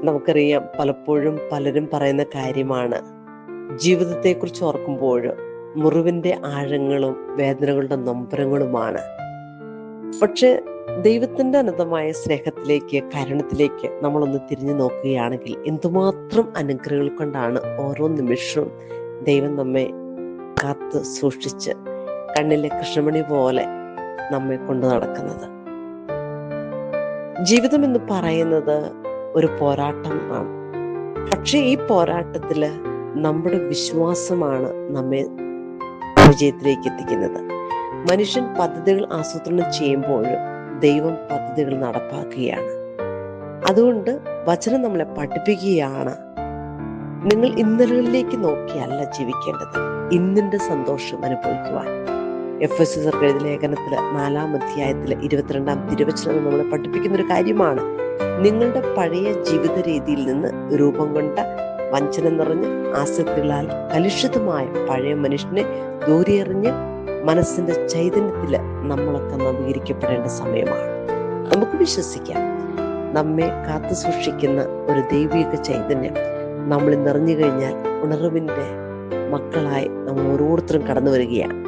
നമുക്കറിയാം, പലപ്പോഴും പലരും പറയുന്ന കാര്യമാണ്, ജീവിതത്തെക്കുറിച്ച് ഓർക്കുമ്പോൾ മുറിവിൻ്റെ ആഴങ്ങളും വേദനകളുടെ നൊമ്പരങ്ങളുമാണ്. പക്ഷെ ദൈവത്തിൻ്റെ അനന്തമായ സ്നേഹത്തിലേക്ക്, കരുണത്തിലേക്ക് നമ്മളൊന്ന് തിരിഞ്ഞു നോക്കുകയാണെങ്കിൽ എന്തുമാത്രം അനുഗ്രഹങ്ങൾ കൊണ്ടാണ് ഓരോ നിമിഷവും ദൈവം നമ്മെ കാത്ത് സൂക്ഷിച്ച് കണ്ണിലെ കൃഷ്ണമണി പോലെ നമ്മെ കൊണ്ടു നടക്കുന്നത്. ജീവിതം എന്ന് പറയുന്നത് ഒരു പോരാട്ടമാണ്. പക്ഷെ ഈ പോരാട്ടത്തില് നമ്മുടെ വിശ്വാസമാണ് നമ്മെ വിജയത്തിലേക്ക് എത്തിക്കുന്നത്. മനുഷ്യൻ പദ്ധതികൾ ആസൂത്രണം ചെയ്യുമ്പോൾ ദൈവം പദ്ധതികൾ നടപ്പാക്കുകയാണ്. അതുകൊണ്ട് വചനം നമ്മളെ പഠിപ്പിക്കുകയാണ്, നിങ്ങൾ ഇന്നലകളിലേക്ക് നോക്കിയല്ല ജീവിക്കേണ്ടത്, ഇന്നിന്റെ സന്തോഷം അനുഭവിക്കുവാൻ. എഫെസ്യർക്ക് എഴുതിയ ലേഖനത്തില് 4-ാം അധ്യായത്തില് 22-ാം തിരുവചനം നമ്മളെ പഠിപ്പിക്കുന്ന ഒരു കാര്യമാണ്. നിങ്ങളുടെ പഴയ ജീവിത രീതിയിൽ നിന്ന് രൂപം കൊണ്ട വഞ്ചന നിറഞ്ഞ് ആസക്തികളാൽ കലുഷിതമായ പഴയ മനുഷ്യനെ ദൂരെറിഞ്ഞ് മനസ്സിന്റെ ചൈതന്യത്തില് നമ്മളൊക്കെ നവീകരിക്കപ്പെടേണ്ട സമയമാണ്. നമുക്ക് വിശ്വസിക്കാം, നമ്മെ കാത്തു സൂക്ഷിക്കുന്ന ഒരു ദൈവിക ചൈതന്യം നമ്മളിൽ നിറഞ്ഞു കഴിഞ്ഞാൽ ഉണർവിന്റെ മക്കളായി നമ്മൾ ഓരോരുത്തരും കടന്നു വരികയാണ്.